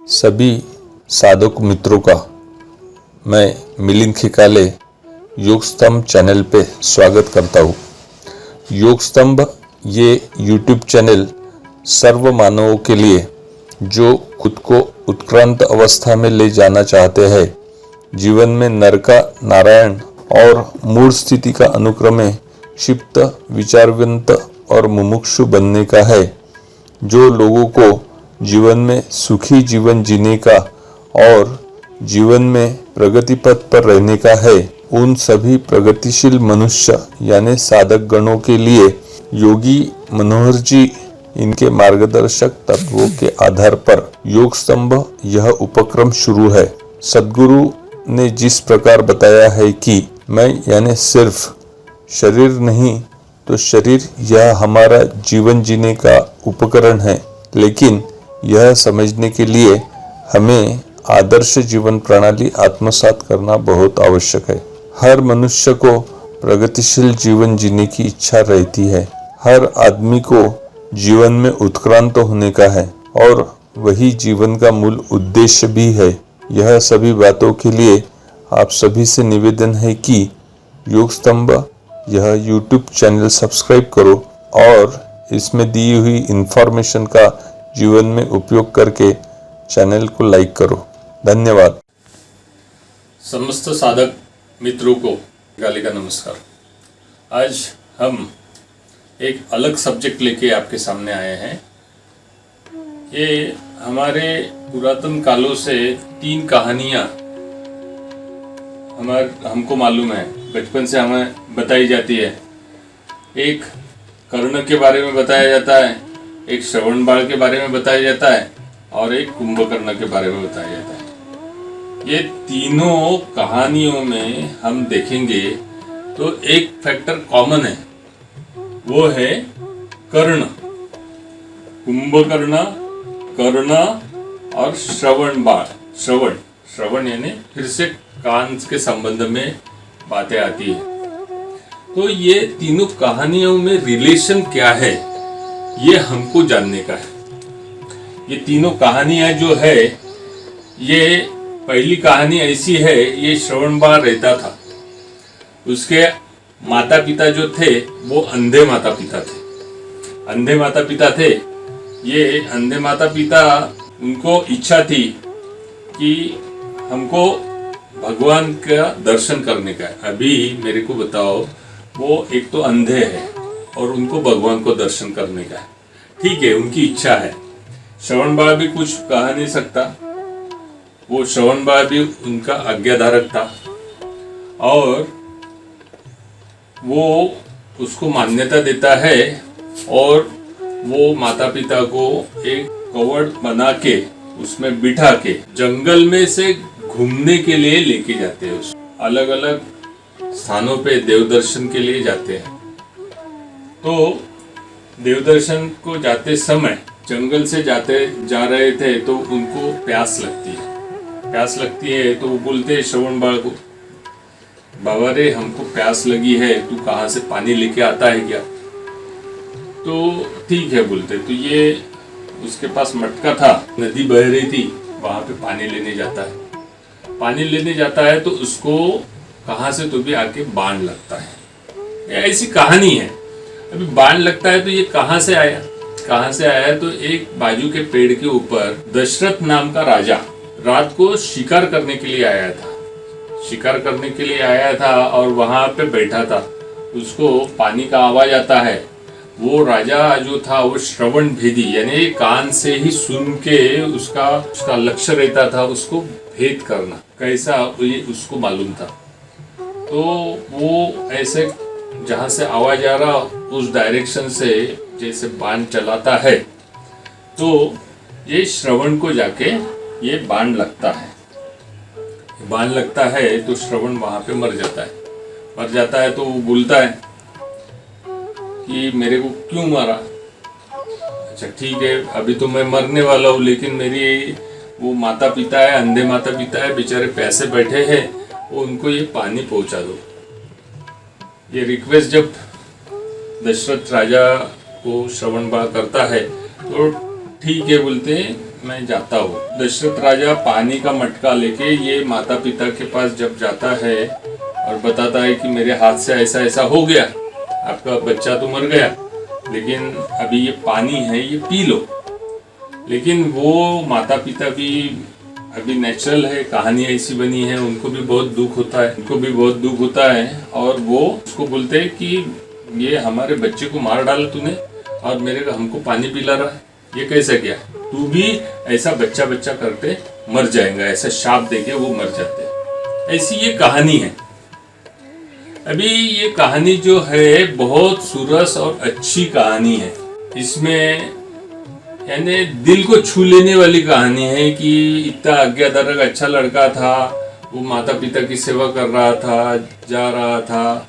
सभी साधक मित्रों का मैं मिलिंद खिकाले योग स्तंभ चैनल पे स्वागत करता हूँ। योग स्तंभ ये यूट्यूब चैनल सर्व मानवों के लिए जो खुद को उत्क्रांत अवस्था में ले जाना चाहते हैं, जीवन में नर का नारायण और मूल स्थिति का अनुक्रमे क्षिप्त विचारवंत और मुमुक्षु बनने का है, जो लोगों को जीवन में सुखी जीवन जीने का और जीवन में प्रगति पथ पर रहने का है, उन सभी प्रगतिशील मनुष्य यानी साधक गणों के लिए योगी मनोहर जी इनके मार्गदर्शक तत्वों के आधार पर योग स्तंभ यह उपक्रम शुरू है। सद्गुरु ने जिस प्रकार बताया है कि मैं यानी सिर्फ शरीर नहीं तो शरीर यह हमारा जीवन जीने का उपकरण है, लेकिन यह समझने के लिए हमें आदर्श जीवन प्रणाली आत्मसात करना बहुत आवश्यक है। हर मनुष्य को प्रगतिशील जीवन जीने की इच्छा रहती है। हर आदमी को जीवन में उत्क्रांत होने का है और वही जीवन का मूल उद्देश्य भी है। यह सभी बातों के लिए आप सभी से निवेदन है कि योग स्तंभ यह यूट्यूब चैनल सब्सक्राइब करो और इसमें दी हुई इंफॉर्मेशन का जीवन में उपयोग करके चैनल को लाइक करो। धन्यवाद। समस्त साधक मित्रों को गाली का नमस्कार। आज हम एक अलग सब्जेक्ट लेके आपके सामने आए हैं। ये हमारे पुरातन कालों से 3 कहानियाँ हमको मालूम है, बचपन से हमें बताई जाती है। एक कर्ण के बारे में बताया जाता है, एक श्रवण बाण के बारे में बताया जाता है और एक कुंभकर्ण के बारे में बताया जाता है। ये तीनों कहानियों में हम देखेंगे तो एक फैक्टर कॉमन है, वो है कर्ण। कुंभकर्ण, कर्ण और श्रवण बाण। श्रवण यानी फिर से कान के संबंध में बातें आती है। तो ये तीनों कहानियों में रिलेशन क्या है, ये हमको जानने का है। ये तीनों कहानियां जो है, ये पहली कहानी ऐसी है, ये श्रवण बाण रहता था। उसके माता पिता जो थे वो अंधे माता पिता थे। अंधे माता पिता थे। ये अंधे माता पिता, उनको इच्छा थी कि हमको भगवान का दर्शन करने का है। अभी मेरे को बताओ, वो एक तो अंधे है और उनको भगवान को दर्शन करने का है। ठीक है, उनकी इच्छा है। श्रवण बाण भी कुछ कह नहीं सकता, वो श्रवण बाण भी उनका आज्ञाधारक था और वो उसको मान्यता देता है और वो माता पिता को एक कवड़ बना के उसमें बिठा के जंगल में से घूमने के लिए लेके जाते हैं। उस अलग अलग स्थानों पे देव दर्शन के लिए जाते हैं। तो देव दर्शन को जाते समय जंगल से जा रहे थे तो उनको प्यास लगती है। तो वो बोलते हैं श्रवण बाण को, बाबा रे हमको प्यास लगी है, तू कहाँ से पानी लेके आता है क्या? तो ठीक है बोलते। तो ये उसके पास मटका था, नदी बह रही थी, वहां पे पानी लेने जाता है तो उसको कहाँ से तो भी आके बाण लगता है। ऐसी कहानी है। अभी बाण लगता है तो ये कहाँ से आया? तो एक बाजू के पेड़ के ऊपर दशरथ नाम का राजा रात को शिकार करने के लिए आया था और वहां पे बैठा था। उसको पानी का आवाज आता है। वो राजा जो था वो श्रवण भेदी यानी कान से ही सुन के उसका लक्ष्य रहता था उसको भेद करना कैसा, ये उसको मालूम था। तो वो ऐसे जहां से आवाज आ रहा उस डायरेक्शन से जैसे बाण चलाता है तो ये श्रवण को जाके ये बाण लगता है तो श्रवण वहां पे मर जाता है। तो वो बोलता है कि मेरे को क्यों मारा? अच्छा ठीक है, अभी तो मैं मरने वाला हूँ, लेकिन मेरी वो माता पिता है, अंधे माता पिता है, बेचारे पैसे बैठे हैं, वो उनको ये पानी पहुंचा दो। ये रिक्वेस्ट जब दशरथ राजा को श्रवण बाण करता है तो ठीक है बोलते हैं, मैं जाता हूँ। दशरथ राजा पानी का मटका लेके ये माता पिता के पास जब जाता है और बताता है कि मेरे हाथ से ऐसा ऐसा हो गया, आपका बच्चा तो मर गया, लेकिन अभी ये पानी है, ये पी लो। लेकिन वो माता पिता भी अभी नेचुरल है, कहानी ऐसी बनी है, उनको भी बहुत दुख होता है, और वो उसको बोलते हैं कि ये हमारे बच्चे को मार डाला तूने और हमको पानी पिला रहा है, ये कैसा क्या, तू भी ऐसा बच्चा बच्चा करते मर जाएगा, ऐसा शाप देके वो मर जाते हैं। ऐसी ये कहानी है। अभी ये कहानी जो है बहुत सुरस और अच्छी कहानी है। इसमें यानी दिल को छू लेने वाली कहानी है कि इतना आज्ञाधारक अच्छा लड़का था, वो माता पिता की सेवा कर रहा था, जा रहा था,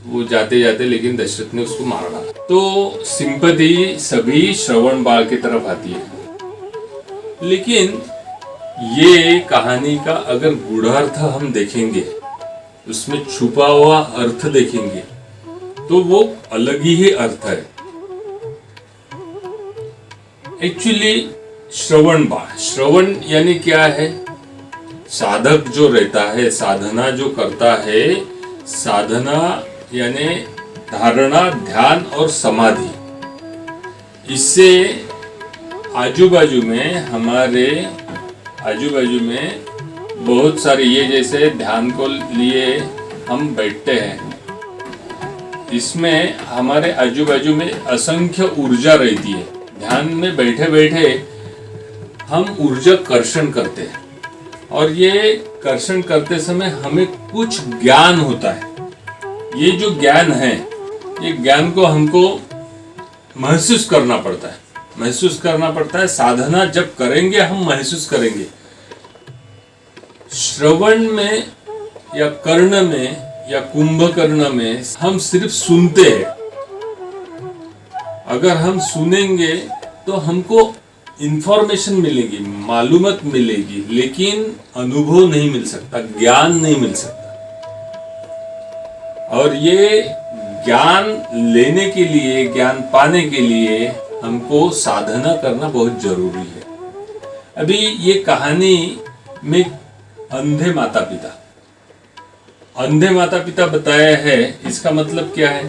वो जाते जाते लेकिन दशरथ ने उसको मार डाला। तो सिंपैथी सभी श्रवण बाळ की तरफ आती है। लेकिन ये कहानी का अगर गूढ़ार्थ हम देखेंगे, उसमें छुपा हुआ अर्थ देखेंगे, तो वो अलग ही अर्थ है। एक्चुअली श्रवण यानी क्या है? साधक जो रहता है, साधना जो करता है, साधना यानी धारणा, ध्यान और समाधि, इससे हमारे आजू बाजू में बहुत सारे, ये जैसे ध्यान को लिए हम बैठते हैं, इसमें हमारे आजू बाजू में असंख्य ऊर्जा रहती है। ध्यान में बैठे बैठे हम ऊर्जा कर्षण करते हैं, और ये कर्षण करते समय हमें कुछ ज्ञान होता है। ये जो ज्ञान है, ये ज्ञान को हमको महसूस करना पड़ता है। साधना जब करेंगे हम महसूस करेंगे। श्रवण में या कर्ण में या कुंभकर्ण में हम सिर्फ सुनते हैं। अगर हम सुनेंगे तो हमको इंफॉर्मेशन मिलेगी, मालूमत मिलेगी, लेकिन अनुभव नहीं मिल सकता, ज्ञान नहीं मिल सकता। और ये ज्ञान लेने के लिए, ज्ञान पाने के लिए हमको साधना करना बहुत जरूरी है। अभी ये कहानी में अंधे माता पिता बताया है। इसका मतलब क्या है?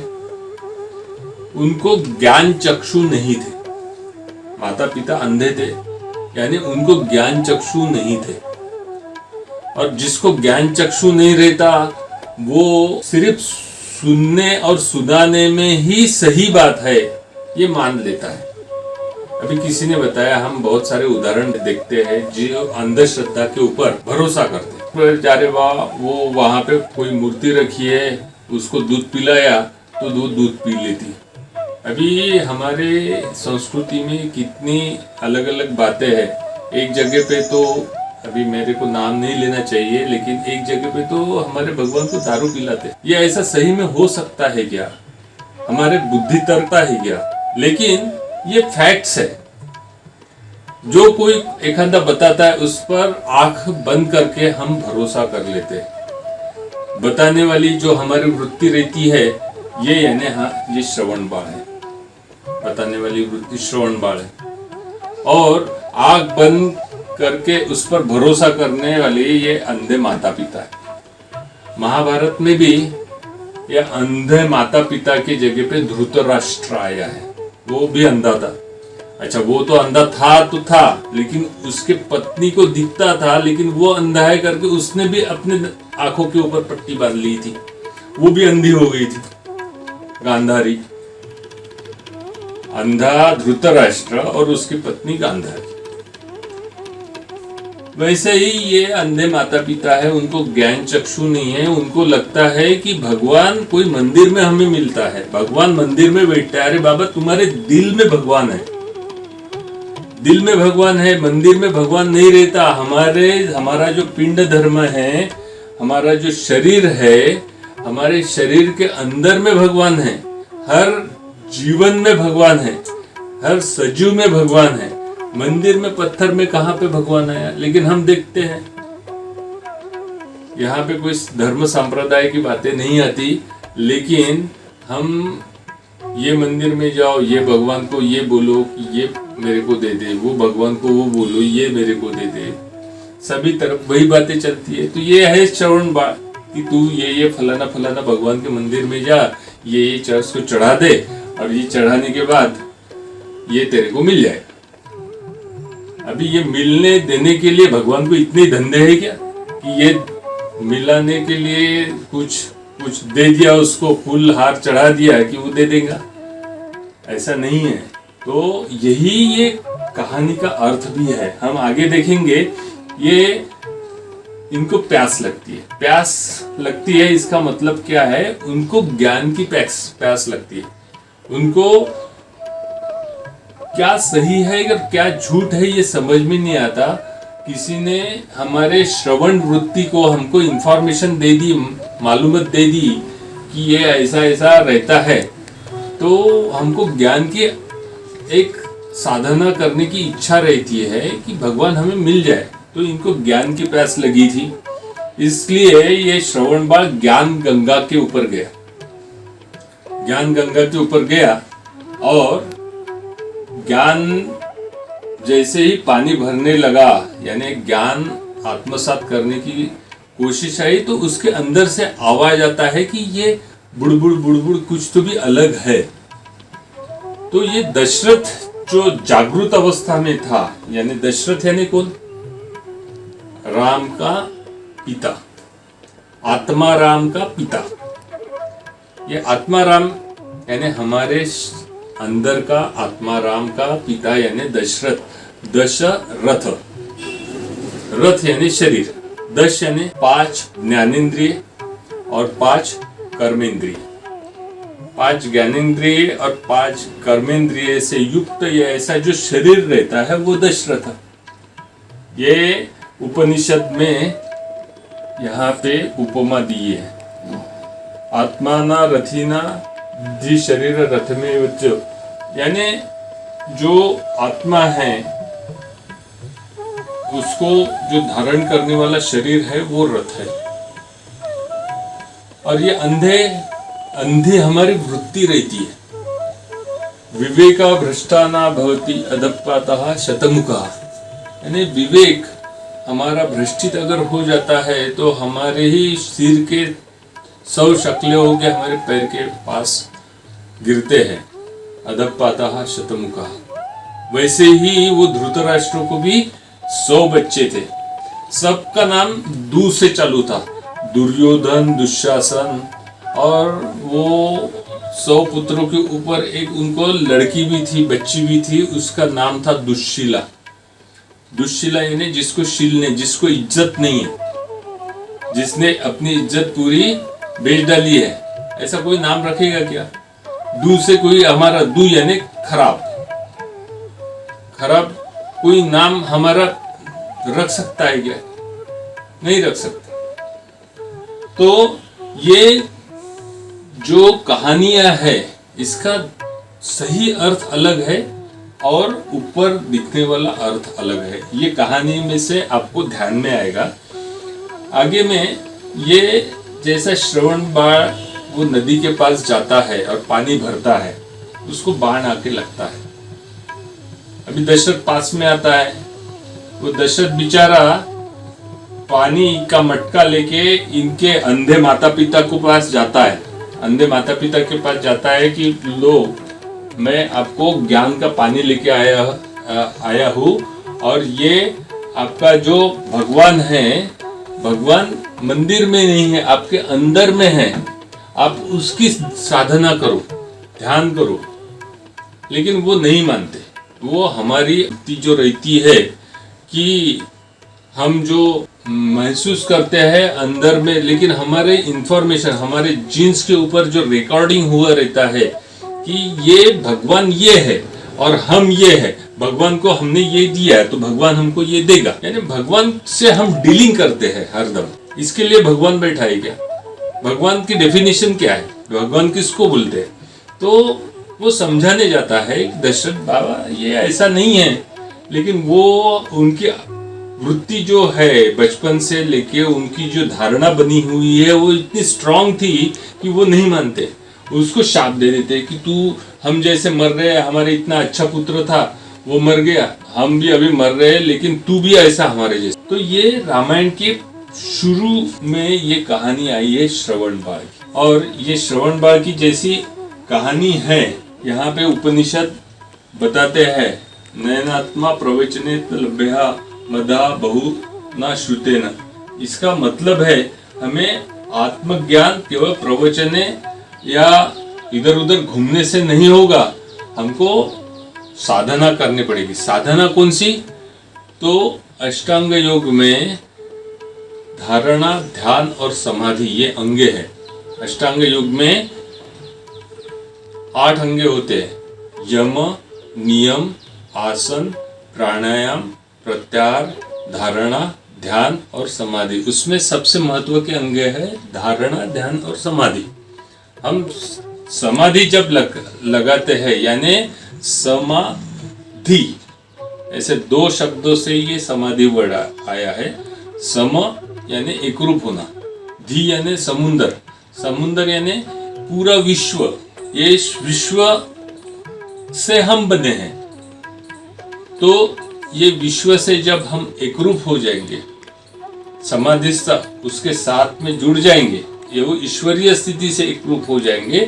उनको ज्ञान चक्षु नहीं थे, माता पिता अंधे थे, यानी उनको ज्ञान चक्षु नहीं थे। और जिसको ज्ञान चक्षु नहीं रहता, वो सिर्फ सुनने और सुनाने में ही सही बात है ये मान लेता है। अभी किसी ने बताया, हम बहुत सारे उदाहरण देखते हैं जो अंधश्रद्धा के ऊपर भरोसा करते हैं। अरे वाह, वो वहां पे कोई मूर्ति रखी है, उसको दूध पिलाया तो दूध पी लेती। अभी हमारे संस्कृति में कितनी अलग अलग बातें हैं। एक जगह पे तो, अभी मेरे को नाम नहीं लेना चाहिए, लेकिन एक जगह पे तो हमारे भगवान को दारू पिलाते। ये ऐसा सही में हो सकता है क्या? हमारे बुद्धि तरता है क्या? लेकिन ये फैक्ट्स है। जो कोई एखादा बताता है, उस पर आंख बंद करके हम भरोसा कर लेते हैं। बताने वाली जो हमारी वृत्ति रहती है, ये यानी ये श्रवण बाळ है। बताने वाली वृत्ति श्रवण बाळ है, और आंख बंद करके उस पर भरोसा करने वाले ये अंधे माता पिता है। महाभारत में भी ये अंधे माता पिता की जगह पे धृतराष्ट्र आया है। वो भी अंधा था। अच्छा, वो तो अंधा था, लेकिन उसके पत्नी को दिखता था, लेकिन वो अंधा है करके उसने भी अपने आंखों के ऊपर पट्टी बांध ली थी। वो भी अंधी हो गई थी, गांधारी। अंधा धृतराष्ट्र और उसकी पत्नी गांधारी। वैसे ही ये अंधे माता पिता है, उनको ज्ञान चक्षु नहीं है। उनको लगता है कि भगवान कोई मंदिर में हमें मिलता है, भगवान मंदिर में बैठता है। अरे बाबा, तुम्हारे दिल में भगवान है, दिल में भगवान है, मंदिर में भगवान नहीं रहता। हमारा जो पिंड धर्म है, हमारा जो शरीर है, हमारे शरीर के अंदर में भगवान है, हर जीवन में भगवान है, हर सजीव में भगवान है। मंदिर में, पत्थर में कहाँ पे भगवान आया? लेकिन हम देखते हैं यहाँ पे कोई धर्म संप्रदाय की बातें नहीं आती, लेकिन हम ये मंदिर में जाओ, ये भगवान को ये बोलो कि ये मेरे को दे दे, वो भगवान को वो बोलो ये मेरे को दे दे, सभी तरफ वही बातें चलती है। तो ये है श्रवण बाण कि तू ये फलाना फलाना भगवान के मंदिर में जा, ये चर्च को चढ़ा दे, और ये चढ़ाने के बाद ये तेरे को मिल जाए। अभी ये मिलने देने के लिए भगवान को इतने धंधे है क्या कि ये मिलाने के लिए कुछ दे दिया, उसको फूल हार चढ़ा दिया कि वो दे देगा, ऐसा नहीं है। तो यही ये कहानी का अर्थ भी है। हम आगे देखेंगे। ये इनको प्यास लगती है, प्यास लगती है इसका मतलब क्या है, उनको ज्ञान की प्यास लगती है। उनको क्या सही है और क्या झूठ है ये समझ में नहीं आता। किसी ने हमारे श्रवण वृत्ति को हमको इंफॉर्मेशन दे दी, मालूमात दे दी कि ये ऐसा ऐसा रहता है, तो हमको ज्ञान की एक साधना करने की इच्छा रहती है कि भगवान हमें मिल जाए। तो इनको ज्ञान की प्यास लगी थी, इसलिए ये श्रवण बाण ज्ञान गंगा के ऊपर गया, ज्ञान गंगा के ऊपर गया। और ज्ञान जैसे ही पानी भरने लगा, यानी ज्ञान आत्मसात करने की कोशिश आई, तो उसके अंदर से आवाज आता है कि ये बुड़बुड़ बुड़बुड़ कुछ तो भी अलग है। तो ये दशरथ जो जागृत अवस्था में था, यानी दशरथ यानी कौन, राम का पिता, आत्मा राम का पिता। ये आत्मा राम यानी हमारे अंदर का आत्मा राम का पिता यानी दशरथ, दशरथ, रथ यानी शरीर, दश यानी 5 ज्ञानेंद्रिय और 5 कर्मेंद्रिय। 5 ज्ञानेंद्रिय और 5 कर्मेंद्रिय से युक्त ये ऐसा जो शरीर रहता है वो दशरथ। ये उपनिषद में यहाँ पे उपमा दी है, आत्माना रथिना धि शरीर रथ में उच्च, यानी जो आत्मा है उसको जो धारण करने वाला शरीर है वो रथ है। और ये अंधे हमारी वृत्ति रहती है। विवेका भ्रष्टा न भवति अदप्पातः शतमुखः, यानी विवेक हमारा भ्रष्टित अगर हो जाता है तो हमारे ही सिर के 100 शक्लें होके हमारे पैर के पास गिरते हैं। अदप्पातः शतमुखः। वैसे ही वो धृतराष्ट्र को भी 100 बच्चे थे, सबका नाम दू से चालू था, दुर्योधन, दुशासन, और वो 100 पुत्रों के ऊपर एक उनको लड़की भी थी, बच्ची भी थी, उसका नाम था दुश्शीला। दुश्शीला यानी जिसको शील नहीं, जिसको इज्जत नहीं है, जिसने अपनी इज्जत पूरी बेच डाली है। ऐसा कोई नाम रखेगा क्या? दू से कोई हमारा दू यानी खराब, खराब कोई नाम हमारा रख सकता है क्या? नहीं रख सकता। तो ये जो कहानियां है इसका सही अर्थ अलग है और ऊपर दिखने वाला अर्थ अलग है। ये कहानी में से आपको ध्यान में आएगा। आगे में ये जैसा श्रवण बाण वो नदी के पास जाता है और पानी भरता है, उसको बाण आके लगता है। अभी दशरथ पास में आता है, वो दशरथ बेचारा पानी का मटका लेके इनके अंधे माता पिता को पास जाता है, अंधे माता पिता के पास जाता है कि लो मैं आपको ज्ञान का पानी लेके आया हूँ, और ये आपका जो भगवान है, भगवान मंदिर में नहीं है, आपके अंदर में है, आप उसकी साधना करो, ध्यान करो। लेकिन वो नहीं मानते। वो हमारी युक्ति जो रहती है कि हम जो महसूस करते हैं अंदर में, लेकिन हमारे इंफॉर्मेशन, हमारे जीन्स के ऊपर जो रिकॉर्डिंग हुआ रहता है कि ये भगवान ये है और हम ये है, भगवान को हमने ये दिया है तो भगवान हमको ये देगा, यानी भगवान से हम डीलिंग करते हैं हरदम। इसके लिए भगवान बैठा है क्या? भगवान की डेफिनेशन क्या है? भगवान किसको बोलते हैं? तो वो समझाने जाता है दशरथ बाबा ये ऐसा नहीं है, लेकिन वो उनकी वृत्ति जो है बचपन से लेके उनकी जो धारणा बनी हुई है वो इतनी स्ट्रांग थी कि वो नहीं मानते। उसको शाप दे देते कि तू हम जैसे मर रहे, हमारे इतना अच्छा पुत्र था, वो मर गया, हम भी अभी मर रहे हैं, लेकिन तू भी ऐसा हमारे जैसा। तो ये रामायण के शुरू में ये कहानी आई है श्रवण बाळ की, और ये श्रवण बाळ की जैसी कहानी है। यहाँ पे उपनिषद बताते हैं, नयनात्मा प्रवचने लभ्या मदा बहु न श्रुतेन। इसका मतलब है हमें आत्मज्ञान केवल प्रवचने या इधर उधर घूमने से नहीं होगा, हमको साधना करनी पड़ेगी। साधना कौन सी? तो अष्टांग योग में धारणा, ध्यान और समाधि ये अंगे हैं। अष्टांग योग में 8 अंगे होते हैं, यम, नियम, आसन, प्राणायाम, प्रत्याहार, धारणा, ध्यान और समाधि। उसमें सबसे महत्व के अंगे है धारणा, ध्यान और समाधि। हम समाधि जब लगाते हैं, यानी समाधि, ऐसे 2 शब्दों से ये समाधि वर्ड आया है। सम यानी एकरूप होना, धी यानी समुंदर, समुंदर यानी पूरा विश्व, ये विश्व से हम बने हैं। तो ये विश्व से जब हम एकरूप हो जाएंगे, समाधिस्थ उसके साथ में जुड़ जाएंगे, ये वो ईश्वरीय स्थिति से एकरूप हो जाएंगे,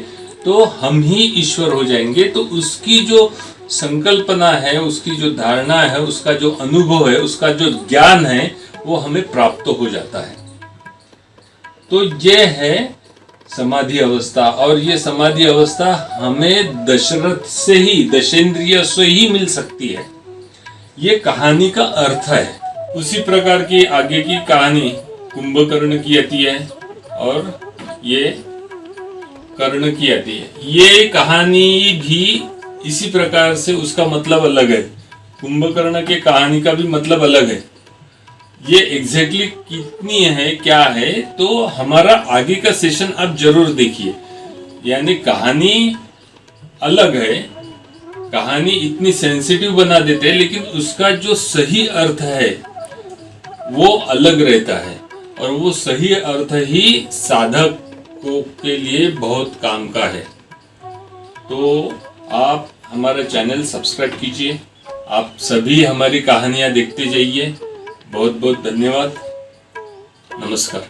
तो हम ही ईश्वर हो जाएंगे। तो उसकी जो संकल्पना है, उसकी जो धारणा है, उसका जो अनुभव है, उसका जो ज्ञान है, वो हमें प्राप्त हो जाता है। तो ये है समाधि अवस्था, और ये समाधि अवस्था हमें दशरथ से ही, दशेंद्रिय से ही मिल सकती है। ये कहानी का अर्थ है। उसी प्रकार की आगे की कहानी कुंभकर्ण की आती है और ये कर्ण की आती है। ये कहानी भी इसी प्रकार से, उसका मतलब अलग है। कुंभकर्ण के कहानी का भी मतलब अलग है। ये एग्जैक्टली कितनी है, क्या है, तो हमारा आगे का सेशन आप जरूर देखिए। यानी कहानी अलग है, कहानी इतनी सेंसिटिव बना देते हैं, लेकिन उसका जो सही अर्थ है वो अलग रहता है, और वो सही अर्थ ही साधकों के लिए बहुत काम का है। तो आप हमारा चैनल सब्सक्राइब कीजिए, आप सभी हमारी कहानियां देखते जाइए। बहुत बहुत धन्यवाद, नमस्कार।